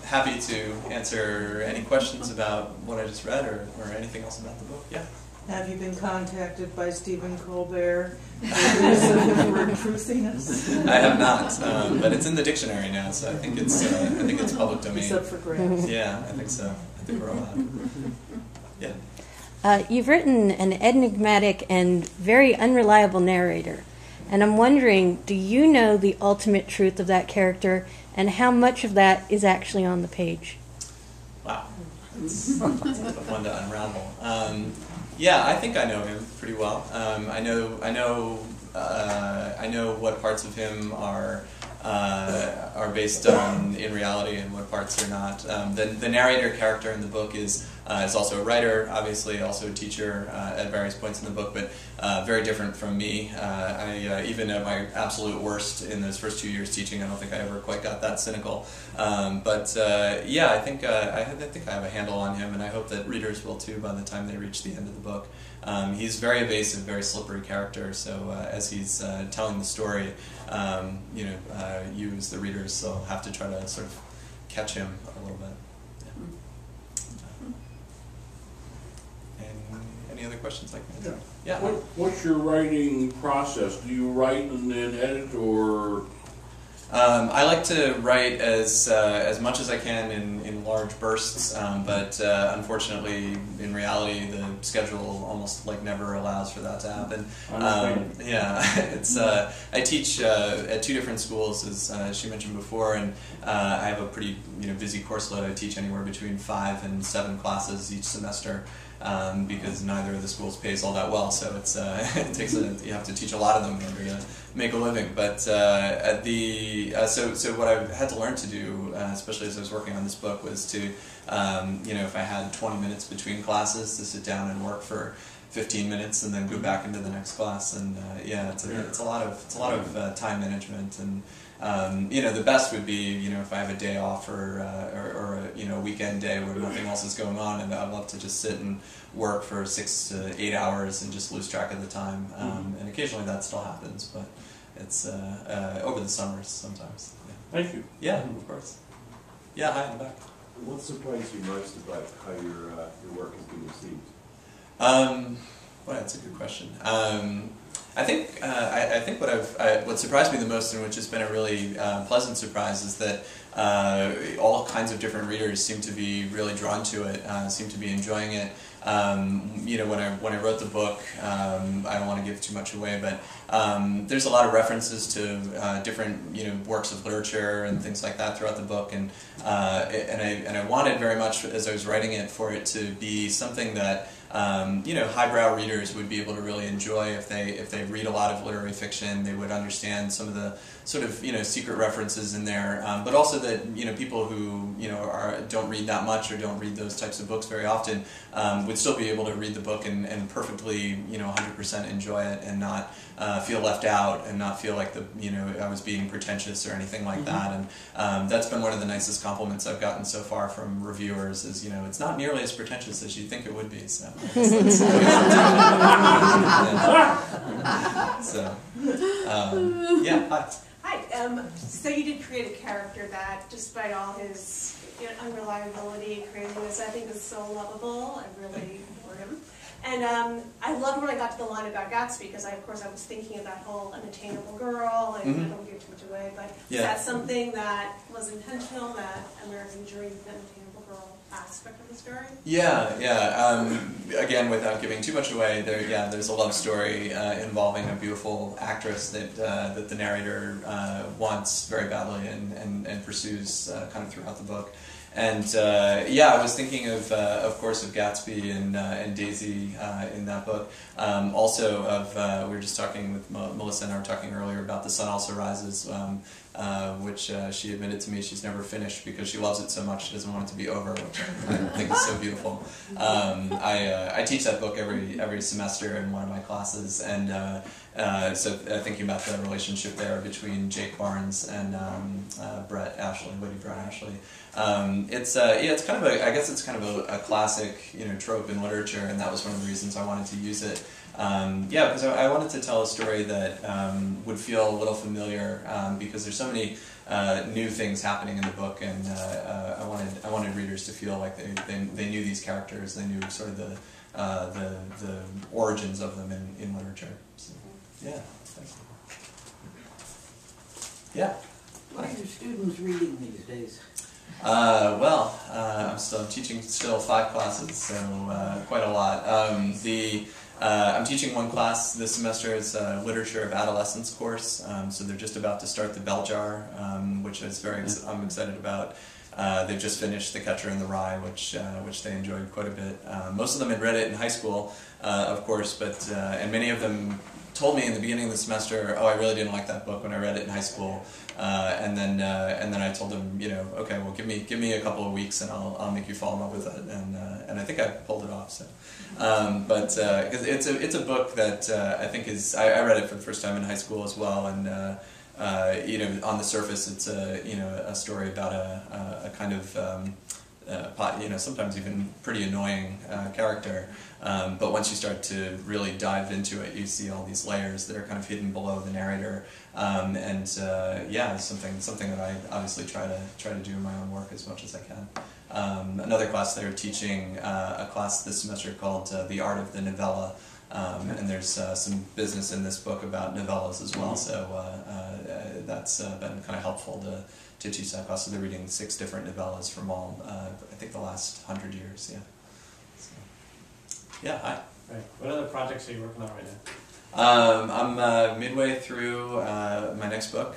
happy to answer any questions about what I just read or anything else about the book. Yeah. Have you been contacted by Stephen Colbert for the word truthiness? I have not, but it's in the dictionary now, so I think it's public domain. It's up for grabs. Yeah, I think so. I think we're allowed. Yeah. You've written an enigmatic and very unreliable narrator, and I'm wondering, do you know the ultimate truth of that character, and how much of that is actually on the page? Wow, it's one to unravel. Yeah, I think I know him pretty well. I know what parts of him are based on in reality and what parts are not. The narrator character in the book is also a writer, obviously, also a teacher at various points in the book, but very different from me. Even at my absolute worst in those first 2 years teaching, I don't think I ever quite got that cynical. Yeah, I think I have a handle on him, and I hope that readers will too by the time they reach the end of the book. He's very evasive, very slippery character. So as he's telling the story, you as the readers will have to try to sort of catch him a little bit. Any other questions like that? Yeah. What's your writing process? Do you write and then edit, or? I like to write as much as I can in large bursts, but unfortunately, in reality, the schedule almost never allows for that to happen. Yeah, it's I teach at 2 different schools, as she mentioned before, and I have a pretty busy course load. I teach anywhere between 5 and 7 classes each semester. Because neither of the schools pays all that well, so it's you have to teach a lot of them in order to make a living. But so what I had to learn to do, especially as I was working on this book, was to if I had 20 minutes between classes, to sit down and work for 15 minutes and then go back into the next class. And yeah, it's a lot of time management. And the best would be if I have a day off or a weekend day where nothing else is going on, and I'd love to just sit and work for 6 to 8 hours and just lose track of the time. And occasionally that still happens, but it's over the summers sometimes. Yeah. Thank you. Yeah, of course. Yeah, hi in the back. What surprised you most about how your work has been received? Well, that's a good question. I think what surprised me the most, and which has been a really pleasant surprise, is that all kinds of different readers seem to be really drawn to it, seem to be enjoying it. When I wrote the book, I don't want to give too much away, but there's a lot of references to different works of literature and things like that throughout the book, and I wanted very much, as I was writing it, for it to be something that highbrow readers would be able to really enjoy. If they read a lot of literary fiction, they would understand some of the sort of secret references in there, but also that people who don't read that much or don't read those types of books very often would still be able to read the book and perfectly 100% enjoy it and not feel left out and not feel like I was being pretentious or anything like that. And that's been one of the nicest compliments I've gotten so far from reviewers. Is it's not nearly as pretentious as you think it would be. So. Yeah. Hi. Hi. So you did create a character that, despite all his unreliability and craziness, I think is so lovable. I really adore him. And I loved when I got to the line about Gatsby, because of course I was thinking of that whole unattainable girl, and I don't give too much away, but is that something that was intentional, that American dream, the unattainable girl aspect of the story? Yeah. Again, without giving too much away, there's a love story involving a beautiful actress that the narrator wants very badly and pursues kind of throughout the book. And I was thinking of course, of Gatsby and Daisy in that book. Also of we were just talking with Melissa and I were talking earlier about The Sun Also Rises, which she admitted to me she's never finished because she loves it so much she doesn't want it to be over, which I think is so beautiful. I teach that book every semester in one of my classes, and so thinking about the relationship there between Jake Barnes and Brett Ashley. It's kind of a classic trope in literature, and that was one of the reasons I wanted to use it. Yeah, because I wanted to tell a story that would feel a little familiar because there's so many new things happening in the book, and I wanted readers to feel like they knew these characters, they knew sort of the origins of them in literature. So, yeah, thanks. Yeah. What are your students reading these days? I'm teaching 5 classes, so quite a lot. I'm teaching one class this semester. It's a Literature of Adolescence course, so they're just about to start the Bell Jar, which I'm excited about. They've just finished The Catcher in the Rye, which they enjoyed quite a bit. Most of them had read it in high school, of course, but and many of them told me in the beginning of the semester, "Oh, I really didn't like that book when I read it in high school." And then I told them, okay, well, give me a couple of weeks and I'll make you fall in love with it. And I think I pulled it off. So, because it's a book that I think is I read it for the first time in high school as well, and on the surface it's a story about a kind of sometimes even pretty annoying character. But once you start to really dive into it, you see all these layers that are kind of hidden below the narrator. It's something that I obviously try to do in my own work as much as I can. Another class they're teaching a class this semester called The Art of the Novella, and there's some business in this book about novellas as well. So that's been kind of helpful to teach that class. So they're reading 6 different novellas from all I think the last 100 years. Yeah. So, yeah. Hi. Right. What other projects are you working on right now? I'm midway through my next book.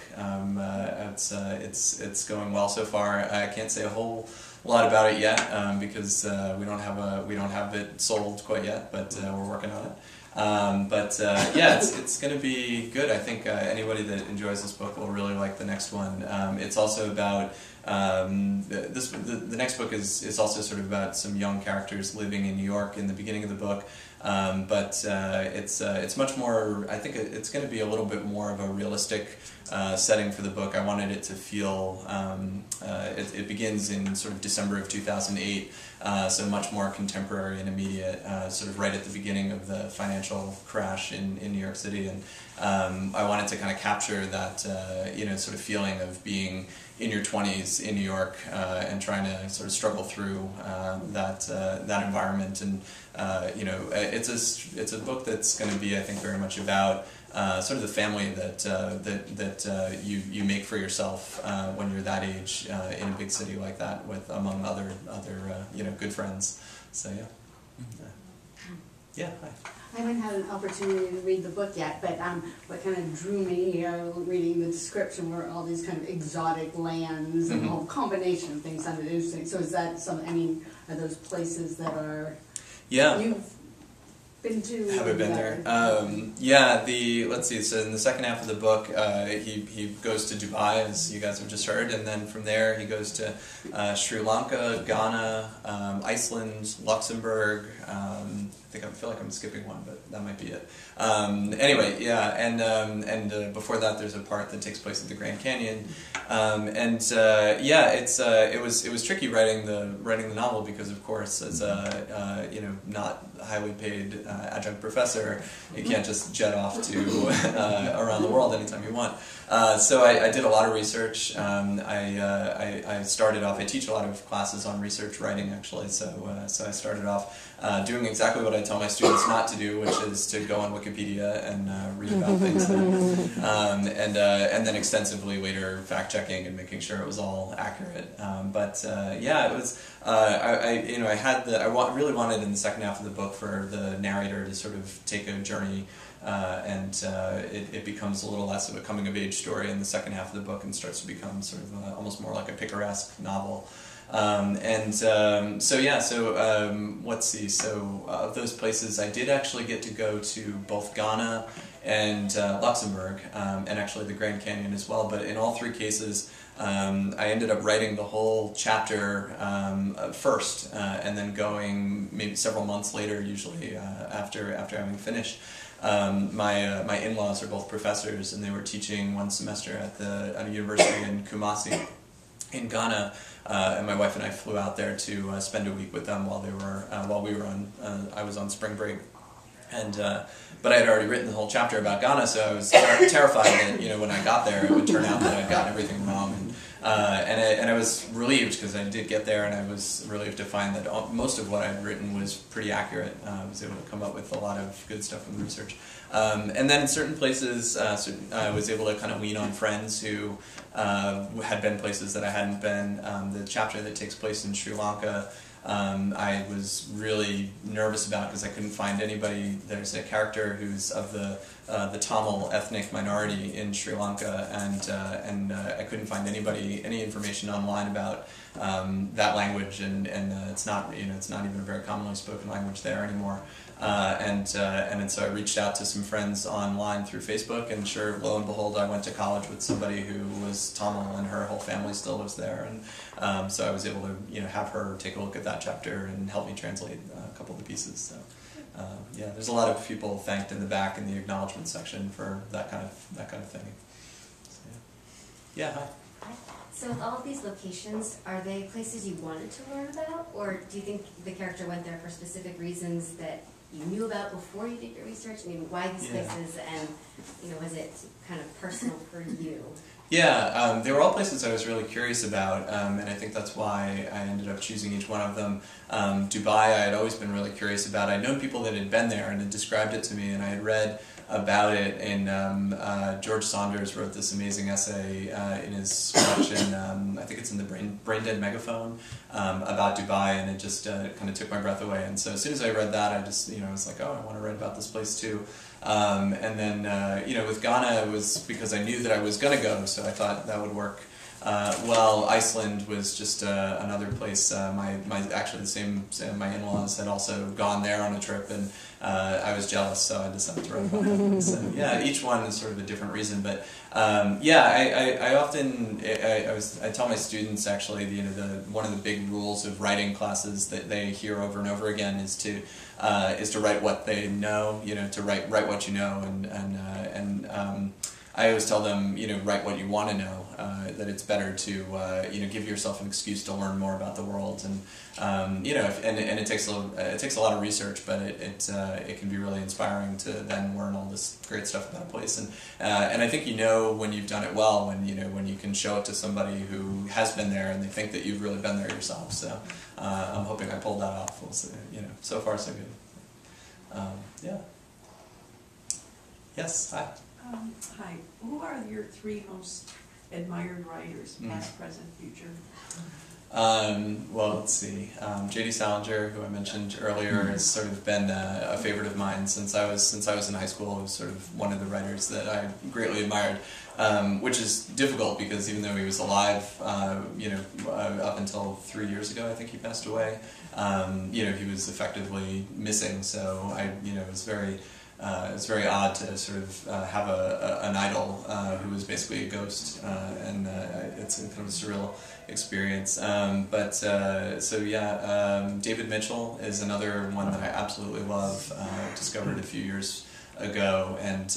It's going well so far. I can't say a whole lot about it yet because we don't have it sold quite yet, but we're working on it. It's going to be good. I think anybody that enjoys this book will really like the next one. It's also about the next book is also sort of about some young characters living in New York in the beginning of the book. It's much more. I think it's going to be a little bit more of a realistic setting for the book. I wanted it to feel. It begins in sort of December of 2008, so much more contemporary and immediate, sort of right at the beginning of the financial crash in New York City, and I wanted to kind of capture that sort of feeling of being in your 20s in New York and trying to sort of struggle through that environment. And it's a book that's going to be, I think, very much about sort of the family that you make for yourself when you're that age in a big city like that, with among other good friends. So yeah. Hi. I haven't had an opportunity to read the book yet, but what kind of drew me, reading the description, were all these kind of exotic lands and a whole combination of things sounded interesting. So is that are those places that are you've been to? Have I been there? Let's see. So in the second half of the book, he goes to Dubai, as you guys have just heard, and then from there he goes to Sri Lanka, Ghana, Iceland, Luxembourg. I feel like I'm skipping one, but that might be it. And before that, there's a part that takes place at the Grand Canyon, it was tricky writing the novel because, of course, as a not highly paid adjunct professor, you can't just jet off to around the world anytime you want. So I did a lot of research. I started off. I teach a lot of classes on research writing, actually. So I started off doing exactly what I tell my students not to do, which is to go on Wikipedia and read about things, and then extensively later fact checking and making sure it was all accurate. It was. I really wanted in the second half of the book for the narrator to sort of take a journey. It becomes a little less of a coming-of-age story in the second half of the book and starts to become sort of almost more like a picaresque novel. Let's see. So of those places, I did actually get to go to both Ghana and Luxembourg, and actually the Grand Canyon as well. But in all 3 cases, I ended up writing the whole chapter first, and then going maybe several months later, usually after having finished. My in-laws are both professors, and they were teaching one semester at a university in Kumasi in Ghana, and my wife and I flew out there to spend a week with them while we were on. I was on spring break, And but I had already written the whole chapter about Ghana, so I was terrified that when I got there, it would turn out that I'd gotten everything wrong. And I was relieved because I did get there, and I was relieved to find that most of what I'd written was pretty accurate. I was able to come up with a lot of good stuff from the research. And then in certain places, I was able to kind of lean on friends who had been places that I hadn't been. The chapter that takes place in Sri Lanka, I was really nervous about because I couldn't find anybody. There's a character who's of the Tamil ethnic minority in Sri Lanka, and I couldn't find any information online about that language, and it's not it's not even a very commonly spoken language there anymore. And so I reached out to some friends online through Facebook, and sure, lo and behold, I went to college with somebody who was Tamil, and her whole family still lives there, and so I was able to have her take a look at that chapter and help me translate a couple of the pieces. So yeah, there's a lot of people thanked in the back in the acknowledgement section for that kind of thing. So, yeah. Hi. So with all of these locations, are they places you wanted to learn about, or do you think the character went there for specific reasons that you knew about before you did your research? I mean, why these places, and was it kind of personal for you? Yeah, they were all places I was really curious about, and I think that's why I ended up choosing each one of them. Dubai, I had always been really curious about. I'd known people that had been there and had described it to me, and I had read about it in George Saunders wrote this amazing essay in his collection, I think it's in the Brain Dead Megaphone, about Dubai, and it just kind of took my breath away. And so as soon as I read that, I just I was like, oh, I want to write about this place too. And then with Ghana, it was because I knew that I was going to go, so I thought that would work. Well, Iceland was just another place. Actually my in-laws had also gone there on a trip, and I was jealous, so I decided to write about it. So yeah, each one is sort of a different reason, but yeah, I often I tell my students actually one of the big rules of writing classes that they hear over and over again is to write what they know, to write what you know, and I always tell them, write what you want to know. That it's better to, give yourself an excuse to learn more about the world, and and it takes a lot of research, but it can be really inspiring to then learn all this great stuff about a place, and I think when you've done it well, when you can show it to somebody who has been there and they think that you've really been there yourself. So I'm hoping I pulled that off. We'll see. So far so good. Yeah. Yes. Hi. Hi. Who are your three most admired writers, past, present, future? Well, let's see. J.D. Salinger, who I mentioned earlier, has sort of been a favorite of mine since I was in high school. He was sort of one of the writers that I greatly admired, which is difficult because even though he was alive, up until 3 years ago, I think he passed away. He was effectively missing. So it was very. It's very odd to sort of have an idol who was basically a ghost, and it's a kind of a surreal experience. David Mitchell is another one that I absolutely love. Discovered a few years ago, and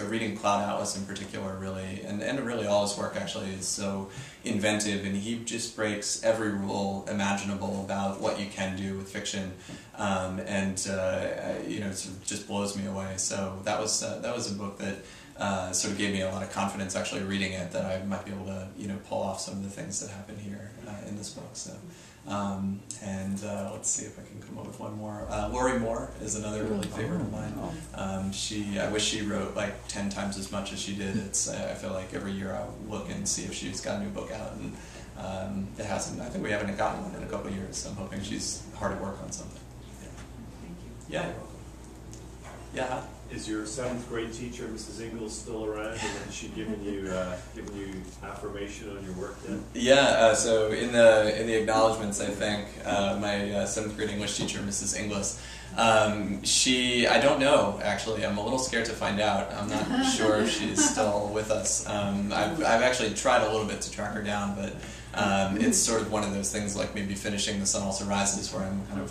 reading Cloud Atlas in particular and really all his work actually is so inventive, and he just breaks every rule imaginable about what you can do with fiction, it sort of just blows me away. So that was a book that sort of gave me a lot of confidence actually reading it, that I might be able to pull off some of the things that happen here in this book. So. Let's see if I can come up with one more. Lori Moore is another really favorite of mine. I wish she wrote like 10 times as much as she did. I feel like every year I look and see if she's got a new book out, and it hasn't. I think we haven't gotten one in a couple of years, so I'm hoping she's hard at work on something. Yeah. Thank you. Yeah, you're welcome. Yeah. Is your 7th grade teacher, Mrs. Ingalls, still around, and has she given you affirmation on your work yet? Yeah, so in the acknowledgments, I think my 7th grade English teacher, Mrs. Inglis, I don't know actually. I'm a little scared to find out. I'm not sure if she's still with us. I've actually tried a little bit to track her down, but it's sort of one of those things like maybe finishing The Sun Also Rises, where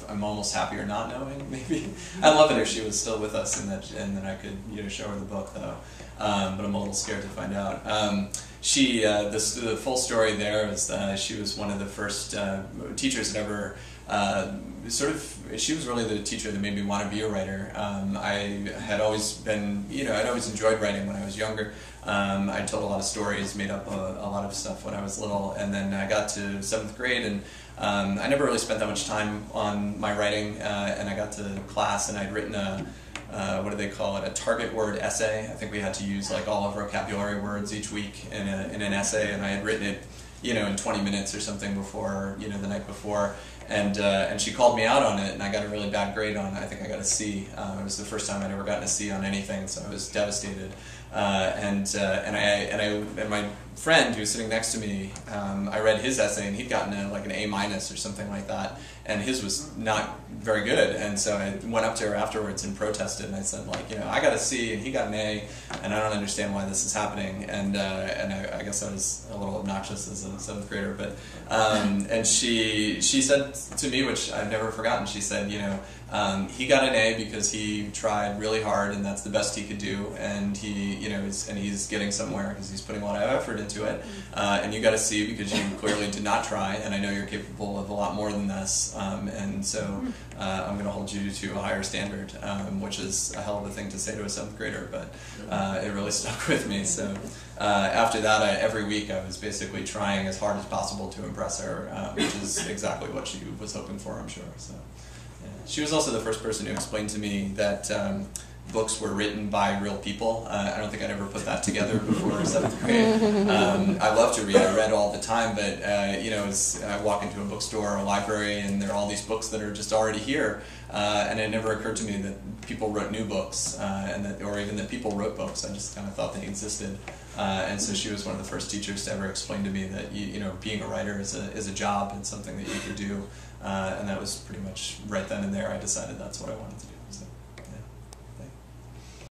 I'm almost happier not knowing. Maybe I'd love it if she was still with us and that I could show her the book though. But I'm a little scared to find out. The full story there is she was one of the first teachers that ever she was really the teacher that made me want to be a writer. I had always been, I'd always enjoyed writing when I was younger. I told a lot of stories, made up a lot of stuff when I was little, and then I got to 7th grade, and I never really spent that much time on my writing, and I got to class, and I'd written what do they call it, a target word essay. I think we had to use like all of our vocabulary words each week in an essay, and I had written it, in 20 minutes or something before, the night before. And she called me out on it, and I got a really bad grade on it. I think I got a C. It was the first time I'd ever gotten a C on anything, so I was devastated. And my friend who was sitting next to me, I read his essay, and he'd gotten an A- or something like that, and his was not very good. And so I went up to her afterwards and protested, and I said, I got a C and he got an A, and I don't understand why this is happening. And I guess I was a little obnoxious as a 7th grader, but and she said to me, which I've never forgotten, she said, he got an A because he tried really hard, and that's the best he could do, and he's getting somewhere because he's putting a lot of effort into it. And you got a C because you clearly did not try, and I know you're capable of a lot more than this. And so I'm going to hold you to a higher standard, which is a hell of a thing to say to a 7th grader, but it really stuck with me. So after that, every week I was basically trying as hard as possible to impress her, which is exactly what she was hoping for, I'm sure. So. She was also the first person who explained to me that books were written by real people. I don't think I'd ever put that together before 7th grade. I love to read. I read all the time, but as I walk into a bookstore or a library, and there are all these books that are just already here, and it never occurred to me that people wrote new books, or even that people wrote books. I just kind of thought they existed. And so she was one of the first teachers to ever explain to me that being a writer is a job and something that you could do. And that was pretty much right then and there I decided that's what I wanted to do.